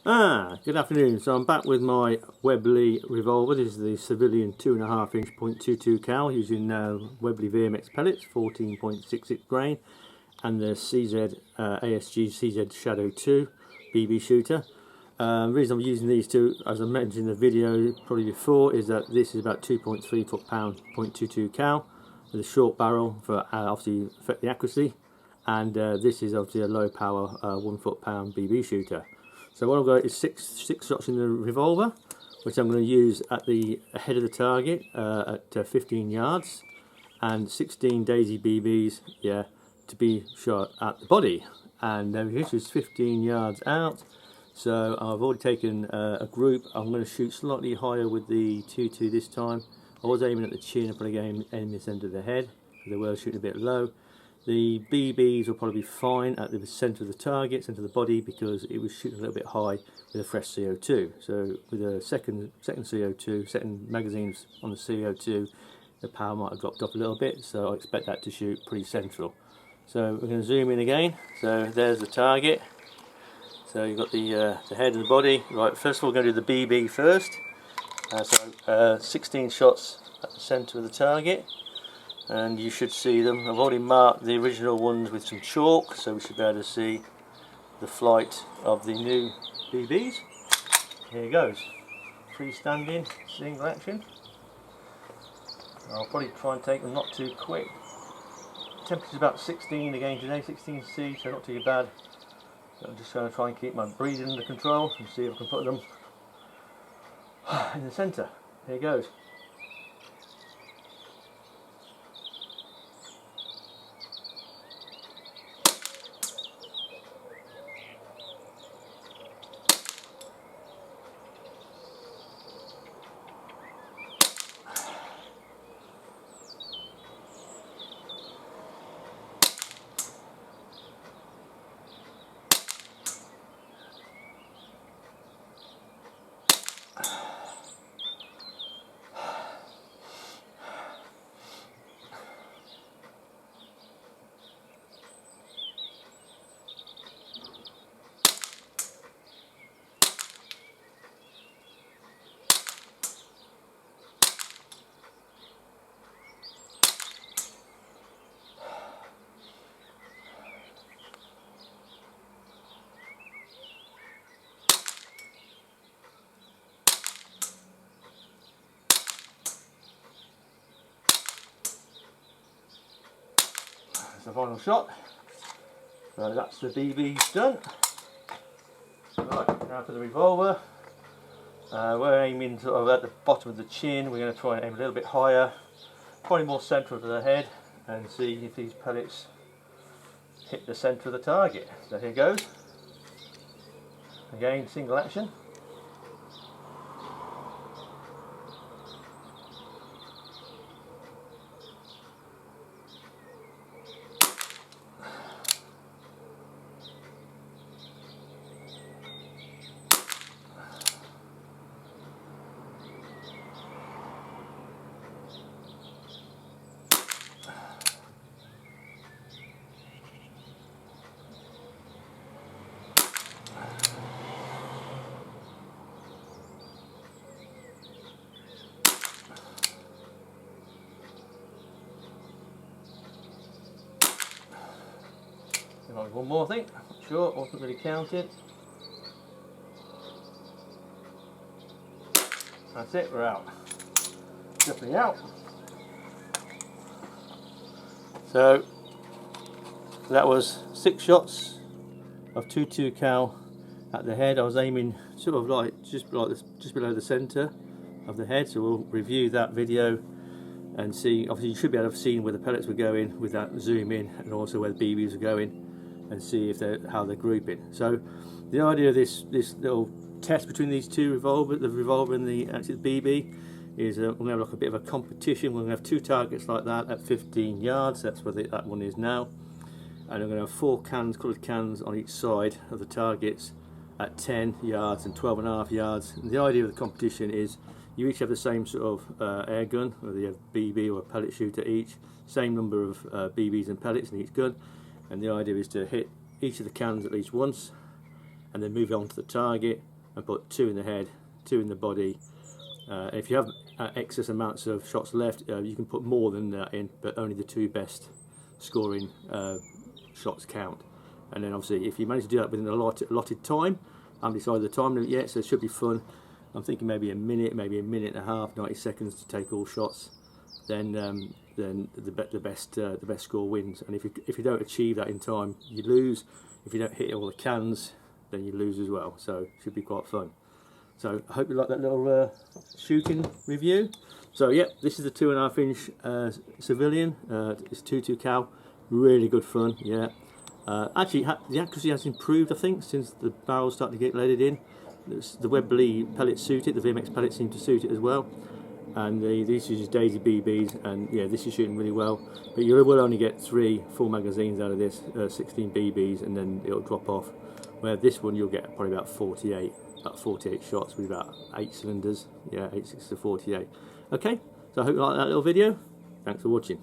Good afternoon. So I'm back with my Webley Revolver. This is the civilian 2.5 inch .22 cal using Webley VMX pellets, 14.66 grain, and the CZ ASG CZ Shadow 2 BB shooter. The reason I'm using these two, as I mentioned in the video probably before, is that this is about 2.3 foot-pound .22 cal with a short barrel for obviously affect the accuracy, and this is obviously a low power 1 foot-pound BB shooter. So what I've got is six shots in the revolver, which I'm going to use at the head of the target at 15 yards, and 16 daisy BBs, to be shot at the body. And this is 15 yards out. So I've already taken a group. I'm going to shoot slightly higher with the 2.2 this time. I was aiming at the chin, I'm probably aiming this end of the head. They were shooting a bit low. The BBs will probably be fine at the centre of the target, centre of the body, because it was shooting a little bit high with a fresh CO2. So with a second CO2, second magazines on the CO2, the power might have dropped off a little bit, so I expect that to shoot pretty central. So we're going to zoom in again. So there's the target. So you've got the head and the body. Right, first of all we're going to do the BB first. 16 shots at the centre of the target. And you should see them. I've already marked the original ones with some chalk, so we should be able to see the flight of the new BBs. Here goes. Freestanding, single action. I'll probably try and take them not too quick. Temperature's about 16 again today, 16°C, so not too bad. I'm just going to try and keep my breathing under control and see if I can put them in the centre. Here goes. The final shot. So that's the BBs done. Right, now for the revolver. We're aiming sort of at the bottom of the chin. We're going to try and aim a little bit higher, probably more central to the head, and see if these pellets hit the centre of the target. So here goes. Again, single action. One more thing, not sure, wasn't really counted. That's it, we're out. Definitely out. So that was 6 shots of 2.2 cal at the head. I was aiming sort of like just below the centre of the head, so we'll review that video and see. Obviously you should be able to have seen where the pellets were going with that zoom in, and also where the BBs are going, and see if how they're grouping. So the idea of this little test between these two the revolver and the actual BB, is we're going to have like a bit of a competition. We're going to have 2 targets like that at 15 yards. That's where that one is now. And we're going to have 4 cans, coloured cans on each side of the targets at 10 yards and 12.5 yards. And the idea of the competition is you each have the same sort of air gun, whether you have BB or a pellet shooter each, same number of BBs and pellets in each gun, and the idea is to hit each of the cans at least once, and then move on to the target and put 2 in the head, 2 in the body. If you have excess amounts of shots left, you can put more than that in, but only the 2 best scoring shots count. And then obviously if you manage to do that within the allotted time, I haven't decided the time limit yet, so it should be fun. I'm thinking maybe a minute and a half, 90 seconds to take all shots. Then the best score wins. And if you don't achieve that in time, you lose. If you don't hit all the cans, then you lose as well. So it should be quite fun. So I hope you like that little shooting review. So yeah, this is the 2.5 inch civilian. It's 22 cal, really good fun. Yeah. Actually, the accuracy has improved, I think, since the barrels started to get leaded in. The Webley pellets suit it, the VMX pellets seem to suit it as well. And these are just Daisy BBs, and yeah, this is shooting really well. But you will only get 3 full magazines out of this, 16 BBs, and then it'll drop off. Where this one you'll get probably about 48 shots with about 8 cylinders. Yeah, 8 6 to 48. Okay, so I hope you like that little video. Thanks for watching.